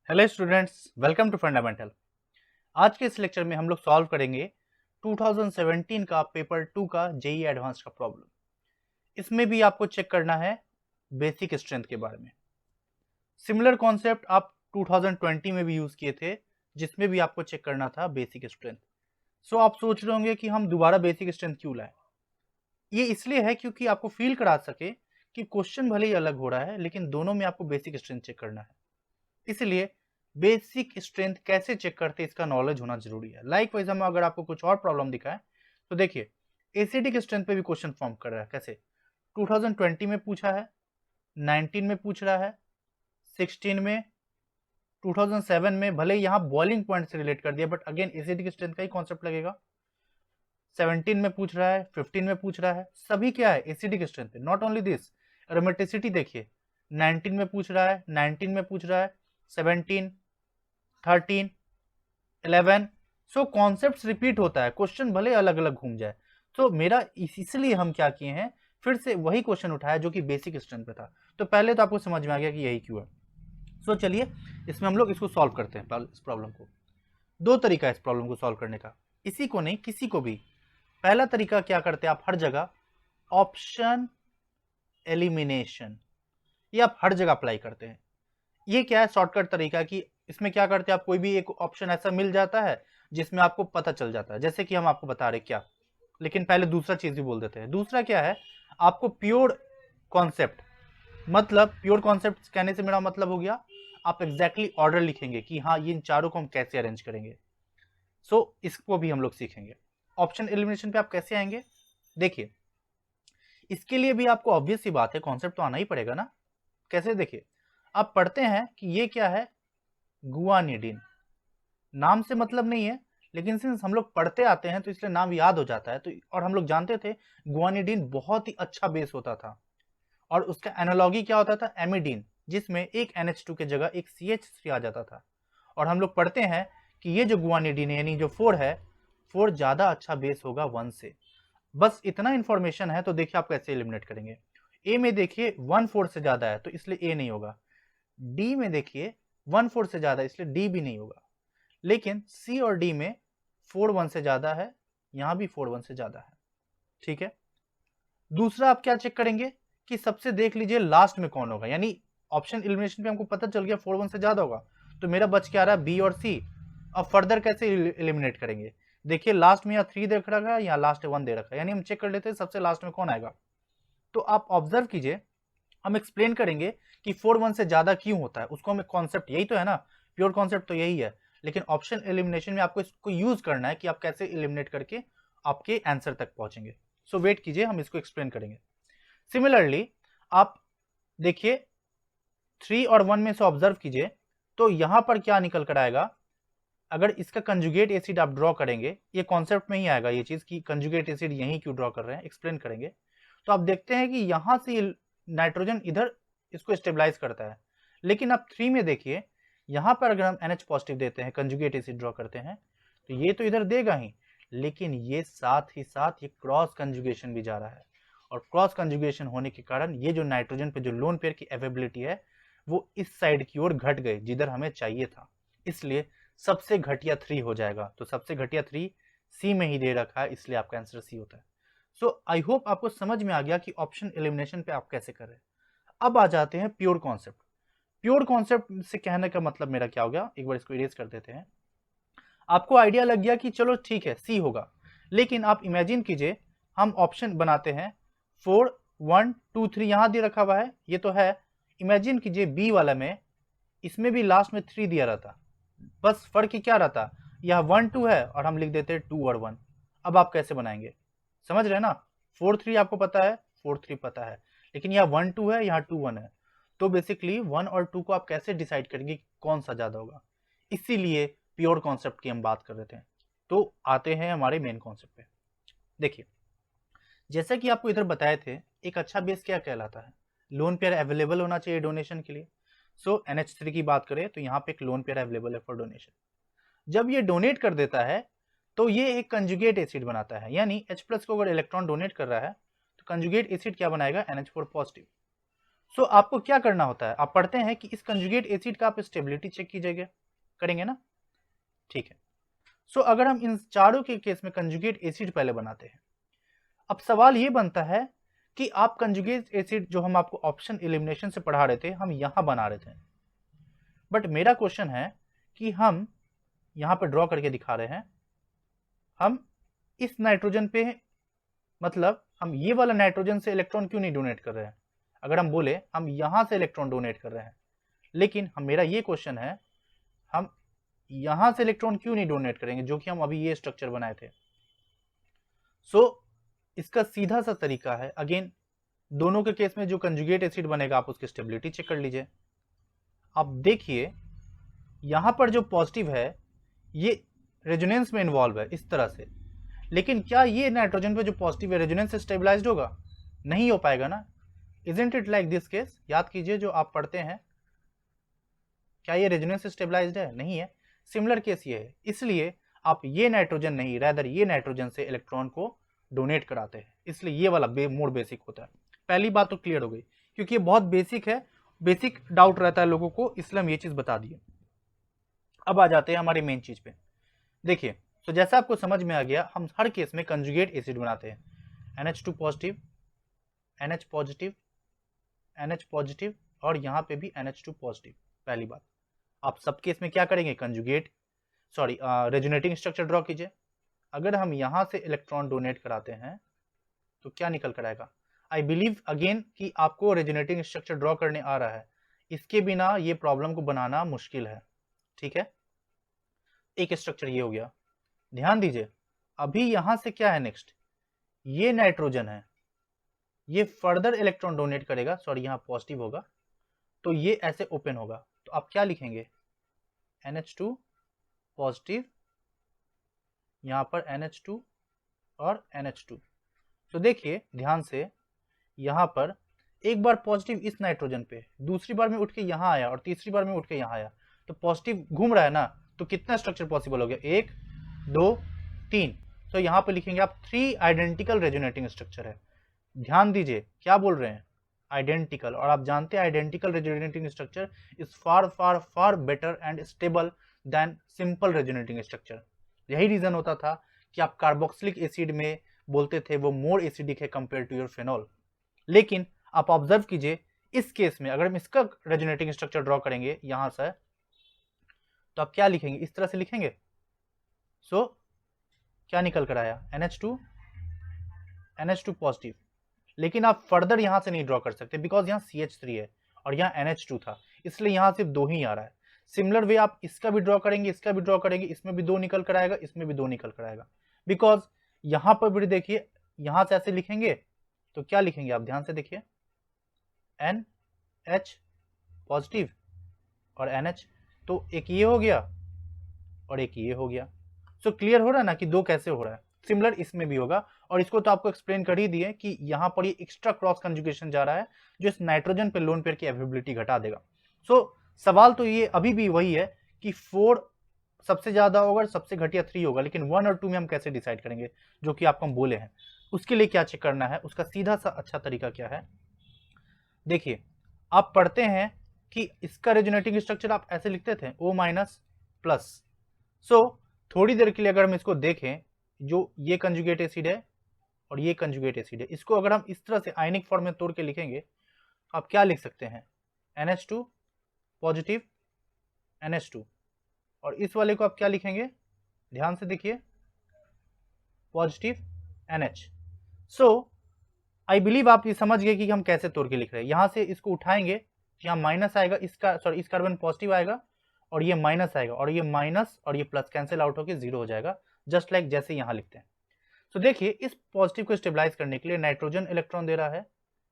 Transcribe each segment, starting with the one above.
Hello students, welcome to fundamental. आज के इस लेक्चर में हम लोग सॉल्व करेंगे 2017 का पेपर 2 का जेईई एडवांस का प्रॉब्लम। इसमें भी आपको चेक करना है बेसिक स्ट्रेंथ के बारे में। सिमिलर कॉन्सेप्ट आप 2020 में भी यूज किए थे, जिसमें भी आपको चेक करना था बेसिक स्ट्रेंथ। सो आप सोच रहे होंगे कि हम दोबारा बेसिक स्ट्रेंथ क्यों लाए। ये इसलिए है क्योंकि आपको फील करा सके कि क्वेश्चन भले ही अलग हो रहा है, लेकिन दोनों में आपको बेसिक स्ट्रेंथ चेक करना है। इसलिए बेसिक स्ट्रेंथ कैसे चेक करते हैं इसका नॉलेज होना जरूरी है। लाइक वाइज हम अगर आपको कुछ और प्रॉब्लम दिखाए तो देखिए, एसिडिक स्ट्रेंथ पे भी क्वेश्चन फॉर्म कर रहा है। कैसे? 2020 में पूछा है, 19 में पूछ रहा है, 16 में, 2007 में। भले यहाँ बॉइलिंग पॉइंट से रिलेट कर दिया, बट अगेन एसिडिक स्ट्रेंथ का ही कॉन्सेप्ट लगेगा। 17 में पूछ रहा है, 15 में पूछ रहा है, सभी क्या है? एसिडिक स्ट्रेंथ पे। नॉट ओनली दिस, एरोमेटिसिटी देखिए, 19 में पूछ रहा है, 19 में पूछ रहा है, 17, 13, 11। सो कॉन्सेप्ट रिपीट होता है, क्वेश्चन भले अलग अलग घूम जाए। तो मेरा इसलिए हम क्या किए हैं, फिर से वही क्वेश्चन उठाया जो कि बेसिक स्ट्रेंथ पे था। तो पहले तो आपको समझ में आ गया कि यही क्यों है। सो चलिए इसमें हम लोग इसको सॉल्व करते हैं। इस प्रॉब्लम को दो तरीका है इस प्रॉब्लम को सॉल्व करने का, इसी को नहीं किसी को भी। पहला तरीका क्या करते हैं आप हर जगह, ऑप्शन एलिमिनेशन। ये आप हर जगह अप्लाई करते हैं। ये क्या है? शॉर्टकट तरीका कि इसमें क्या करते हैं आप, कोई भी एक ऑप्शन ऐसा मिल जाता है जिसमें आपको पता चल जाता है। जैसे कि हम आपको बता रहे क्या, लेकिन पहले दूसरा चीज भी बोल देते हैं। दूसरा क्या है, आपको प्योर कॉन्सेप्ट, मतलब प्योर कॉन्सेप्ट कहने से मेरा मतलब हो गया आप एग्जैक्टली ऑर्डर लिखेंगे कि हाँ ये इन चारों को हम कैसे अरेंज करेंगे। सो इसको भी हम लोग सीखेंगे। ऑप्शन एलिमिनेशन पे आप कैसे आएंगे, देखिए इसके लिए भी आपको ऑब्वियस सी बात है, कॉन्सेप्ट तो आना ही पड़ेगा ना। कैसे? देखिए, आप पढ़ते हैं कि ये क्या है, गुआनिडीन। नाम से मतलब नहीं है, लेकिन सिंस हम लोग पढ़ते आते हैं तो इसलिए नाम याद हो जाता है। तो और हम लोग जानते थे गुआनिडीन बहुत ही अच्छा बेस होता था, और उसका एनालॉगी क्या होता था, एमिडीन, जिसमें एक NH2 की जगह एक CH3 आ जाता था। और हम लोग पढ़ते हैं कि ये जो गुआनिडीन है यानी जो 4 है, 4 ज्यादा अच्छा बेस होगा 1 से। बस इतना इंफॉर्मेशन है। तो देखिए आप कैसे एलिमिनेट करेंगे। ए में देखिए 1 4 से ज्यादा है तो इसलिए ए नहीं होगा। डी में देखिए 1 4 से ज्यादा, इसलिए डी भी नहीं होगा। लेकिन सी और डी में 4 1 से ज्यादा है, यहां भी 4 1 से ज्यादा है। ठीक है। दूसरा आप क्या चेक करेंगे कि सबसे देख लीजिए लास्ट में कौन होगा, यानी ऑप्शन एलिमिनेशन पे हमको पता चल गया 4 1 से ज्यादा होगा, तो मेरा बच क्या रहा है, बी और सी। अब फर्दर कैसे एलिमिनेट करेंगे, देखिए लास्ट में यहाँ 3 देख रखा है, यहाँ लास्ट 1 दे रखा है, यानी हम चेक कर लेते हैं सबसे लास्ट में कौन आएगा। तो आप ऑब्जर्व कीजिए, हम एक्सप्लेन करेंगे कि 4 1 से ज्यादा क्यों होता है। उसको हमें कॉन्सेप्ट यही तो है ना, प्योर कॉन्सेप्ट तो यही है। लेकिन ऑप्शन एलिमिनेशन में आपको इसको यूज करना है कि आप कैसे एलिमिनेट करके आपके आंसर तक पहुंचेंगे। सो वेट कीजिए, हम इसको एक्सप्लेन करेंगे। सिमिलरली आप देखिए 3 और 1 में से ऑब्जर्व कीजिए, तो यहां पर क्या निकल कर आएगा। अगर इसका कंजुगेट एसिड आप ड्रॉ करेंगे, ये कॉन्सेप्ट में ही आएगा ये चीज कि कंजुगेट एसिड यहीं क्यों ड्रॉ कर रहे हैं, एक्सप्लेन करेंगे। तो आप देखते हैं कि यहां से नाइट्रोजन इधर इसको स्टेबलाइज करता है। लेकिन आप 3 में देखिए, यहां पर अगर हम NH पॉजिटिव देते हैं, कंजुगेट एसिड ड्रॉ करते हैं, तो ये तो इधर देगा ही, लेकिन ये साथ ही साथ ये क्रॉस कंजुगेशन भी जा रहा है। और क्रॉस कंजुगेशन होने के कारण ये जो नाइट्रोजन पे जो लोन पेयर की अवेलेबिलिटी है, वो इस साइड की ओर घट गई जिधर हमें चाहिए था। इसलिए सबसे घटिया 3 हो जाएगा। तो सबसे घटिया 3 सी में ही दे रखा है, इसलिए आपका आंसर सी होता है। सो आई होप आपको समझ में आ गया कि ऑप्शन एलिमिनेशन पे आप कैसे कर रहे हैं। अब आ जाते हैं प्योर कॉन्सेप्ट। प्योर कॉन्सेप्ट से कहने का मतलब मेरा क्या हो गया, एक बार इसको इरेज कर देते हैं। आपको आइडिया लग गया कि चलो ठीक है सी होगा, लेकिन आप इमेजिन कीजिए हम ऑप्शन बनाते हैं 4 1 2 3, यहां दे रखा हुआ है, ये तो है। इमेजिन कीजिए बी वाला में, इसमें भी लास्ट में 3 दिया रहता, बस फर्क क्या रहता, यह 1 2 है और हम लिख देते हैं 2 और 1। अब आप कैसे बनाएंगे, समझ रहे हैं ना। 4 3 आपको पता है, 4 3 पता है, लेकिन यहाँ 1 2 है, यहाँ 2 1 है। तो बेसिकली 1 और 2 को आप कैसे डिसाइड करेंगे कौन सा ज्यादा होगा। इसीलिए प्योर कॉन्सेप्ट की हम बात कर रहे थे। तो आते हैं हमारे मेन कॉन्सेप्ट पे। देखिए जैसा कि आपको इधर बताए थे, एक अच्छा बेस क्या कहलाता है, लोन पेयर अवेलेबल होना चाहिए डोनेशन के लिए। सो NH3 की बात करें तो यहाँ पे एक लोन पेयर अवेलेबल है फॉर डोनेशन। जब ये डोनेट कर देता है तो ये एक कंजुगेट एसिड बनाता है, यानी H+ को अगर इलेक्ट्रॉन डोनेट कर रहा है तो कंजुगेट एसिड क्या बनाएगा, NH4 पॉजिटिव। सो आपको क्या करना होता है, आप पढ़ते हैं कि इस कंजुगेट एसिड का आप स्टेबिलिटी चेक कीजिएगा, करेंगे ना, ठीक है। सो अगर हम इन चारों के केस में कंजुगेट एसिड पहले बनाते हैं, अब सवाल ये बनता है कि आप कंजुगेट एसिड जो हम आपको ऑप्शन एलिमिनेशन से पढ़ा रहे थे, हम यहां बना रहे थे, बट मेरा क्वेश्चन है कि हम यहां पे ड्रॉ करके दिखा रहे हैं, हम इस नाइट्रोजन पे, मतलब हम ये वाला नाइट्रोजन से इलेक्ट्रॉन क्यों नहीं डोनेट कर रहे हैं? अगर हम बोले हम यहां से इलेक्ट्रॉन डोनेट कर रहे हैं, लेकिन हम, मेरा ये क्वेश्चन है, हम यहां से इलेक्ट्रॉन क्यों नहीं डोनेट करेंगे, जो कि हम अभी ये स्ट्रक्चर बनाए थे। सो इसका सीधा सा तरीका है, अगेन दोनों के केस में जो कंजुगेट एसिड बनेगा आप उसकी स्टेबिलिटी चेक कर लीजिए। आप देखिए यहां पर जो पॉजिटिव है ये रेजोनेंस में इन्वॉल्व है इस तरह से, लेकिन क्या ये नाइट्रोजन पे जो पॉजिटिव है रेजोनेंस से स्टेबलाइज्ड होगा? नहीं हो पाएगा ना। Isn't it like this case? याद कीजिए जो आप पढ़ते हैं, क्या ये रेजोनेंस से स्टेबलाइज्ड है? नहीं है। सिमिलर केस ये है, इसलिए आप ये नाइट्रोजन नहीं, रैदर ये नाइट्रोजन से इलेक्ट्रॉन को डोनेट कराते हैं, इसलिए ये वाला मोर बेसिक होता है। पहली बात तो क्लियर हो गई, क्योंकि ये बहुत बेसिक है, बेसिक डाउट रहता है लोगों को, इसलिए हम ये चीज बता दिए। अब आ जाते हैं हमारी मेन चीज पे। देखिए, तो जैसा आपको समझ में आ गया, हम हर केस में कंजुगेट एसिड बनाते हैं, NH2 positive, NH positive, NH positive, और यहाँ पे भी NH2 पॉजिटिव। पहली बात, आप सब केस में क्या करेंगे, कंजुगेट रेजोनेटिंग स्ट्रक्चर ड्रॉ कीजिए। अगर हम यहाँ से इलेक्ट्रॉन डोनेट कराते हैं तो क्या निकल कर आएगा? आई बिलीव अगेन कि आपको रेजोनेटिंग स्ट्रक्चर ड्रॉ करने आ रहा है, इसके बिना ये प्रॉब्लम को बनाना मुश्किल है, ठीक है। एक स्ट्रक्चर ये हो गया। ध्यान दीजिए, अभी यहां से क्या है नेक्स्ट, ये नाइट्रोजन है, ये फर्दर इलेक्ट्रॉन डोनेट करेगा, सॉरी यहाँ पॉजिटिव होगा, तो ये ऐसे ओपन होगा, तो आप क्या लिखेंगे, NH2 पॉजिटिव, यहाँ पर NH2 और NH2। तो देखिए ध्यान से, यहाँ पर एक बार पॉजिटिव इस नाइट्रोजन पे, दूसरी बार में उठ के यहाँ आया, और तीसरी बार में उठ के यहाँ आया, तो पॉजिटिव घूम रहा है ना, तो कितना स्ट्रक्चर पॉसिबल हो गया, 1 2 3। तो यहाँ पे लिखेंगे आप 3 आइडेंटिकल रेजोनेटिंग स्ट्रक्चर है। ध्यान दीजिए क्या बोल रहे हैं, आइडेंटिकल, और आप जानते हैं identical resonating structure is far far far better and stable then simple resonating structure. यही रीजन होता था कि आप कार्बोक्सिलिक एसिड में बोलते थे वो मोर एसिडिक है कंपेयर टू योर फेनॉल। लेकिन आप ऑब्जर्व कीजिए, इस केस में अगर हम इसका रेजोनेटिंग स्ट्रक्चर ड्रॉ करेंगे यहां से, तो आप क्या लिखेंगे, इस तरह से लिखेंगे। सो क्या निकल कर आया, NH2 पॉजिटिव, लेकिन आप फर्दर यहां से नहीं ड्रॉ कर सकते बिकॉज यहाँ CH3 है और यहाँ NH2 था, इसलिए यहां सिर्फ 2 ही आ रहा है। सिमिलर वे आप इसका भी ड्रॉ करेंगे, इसका भी ड्रॉ करेंगे, इसमें भी 2 निकल कर आएगा, इसमें भी 2 निकल कर आएगा, बिकॉज यहां पर भी देखिए, यहां से ऐसे लिखेंगे तो क्या लिखेंगे आप ध्यान से देखिए, NH पॉजिटिव और NH, तो एक ये हो गया और एक ये हो गया। सो क्लियर हो रहा है ना कि 2 कैसे हो रहा है। सिमिलर इसमें भी होगा, और इसको तो आपको एक्सप्लेन कर ही दिए कि यहाँ पर ये एक्स्ट्रा क्रॉस कंजुगेशन जा रहा है जो इस नाइट्रोजन पे लोन पेयर की अवेलेबिलिटी घटा देगा। सो सवाल तो ये अभी भी वही है कि 4 सबसे ज्यादा होगा, सबसे घटिया 3 होगा, लेकिन 1 और 2 में हम कैसे डिसाइड करेंगे, जो कि आपको हम बोले हैं। उसके लिए क्या चेक करना है, उसका सीधा सा अच्छा तरीका क्या है, देखिए आप पढ़ते हैं कि इसका रेजोनेटिंग स्ट्रक्चर आप ऐसे लिखते थे O-+। सो थोड़ी देर के लिए अगर हम इसको देखें, जो ये कंजुगेट एसिड है और ये कंजुगेट एसिड है, इसको अगर हम इस तरह से आयनिक फॉर्म में तोड़ के लिखेंगे, आप क्या लिख सकते हैं, NH2 पॉजिटिव NH2, और इस वाले को आप क्या लिखेंगे, ध्यान से देखिए, positive NH। So I believe आप ये समझ गए कि हम कैसे तोड़ के लिख रहे हैं। यहां से इसको उठाएंगे, यहाँ माइनस आएगा, इसका सॉरी इस कार्बन पॉजिटिव आएगा और ये माइनस आएगा, और ये माइनस और ये प्लस कैंसिल आउट होकर 0 हो जाएगा, जस्ट लाइक जैसे यहाँ लिखते हैं। तो देखिए इस पॉजिटिव को स्टेबलाइज करने के लिए नाइट्रोजन इलेक्ट्रॉन दे रहा है,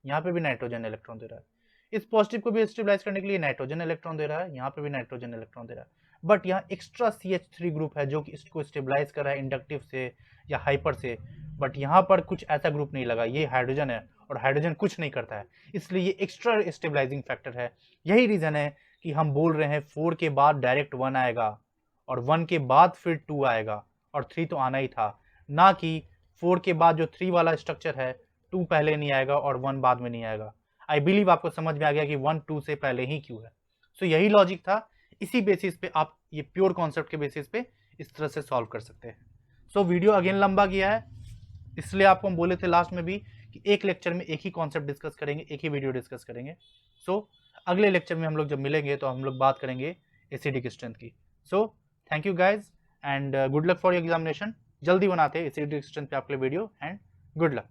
यहाँ पे भी नाइट्रोजन इलेक्ट्रॉन दे रहा है, इस पॉजिटिव को भी स्टेबलाइज करने के लिए नाइट्रोजन इलेक्ट्रॉन दे रहा है, यहाँ पे भी नाइट्रोजन इलेक्ट्रॉन दे रहा है, बट यहाँ एक्स्ट्रा CH3 ग्रुप है जो कि इसको स्टेबलाइज कर रहा है इंडक्टिव से या हाइपर से, बट यहाँ पर कुछ ऐसा ग्रुप नहीं लगा, ये हाइड्रोजन है और हाइड्रोजन कुछ नहीं करता है, इसलिए ये एक्स्ट्रा स्टेबलाइजिंग फैक्टर है। यही रीजन है कि हम बोल रहे हैं 4 के बाद डायरेक्ट 1 आएगा और 1 के बाद फिर 2 आएगा, और 3 तो आना ही था, ना कि 4 के बाद जो 3 वाला स्ट्रक्चर है 2 पहले नहीं आएगा और 1 बाद में नहीं आएगा। आई बिलीव आपको समझ में आ गया कि 1 2 से पहले ही क्यों है। सो यही लॉजिक था, इसी बेसिस पे आप ये प्योर कॉन्सेप्ट के बेसिस पे इस तरह से सॉल्व कर सकते हैं। सो वीडियो अगेन लंबा किया है, इसलिए आपको हम बोले थे लास्ट में भी कि एक लेक्चर में एक ही कॉन्सेप्ट डिस्कस करेंगे, एक ही वीडियो डिस्कस करेंगे। सो अगले लेक्चर में हम लोग जब मिलेंगे तो हम लोग बात करेंगे एसिडिक स्ट्रेंथ की। So thank you guys and good luck for your examination. जल्दी बनाते हैं एसिडिक स्ट्रेंथ पे आपके लिए वीडियो एंड गुड लक।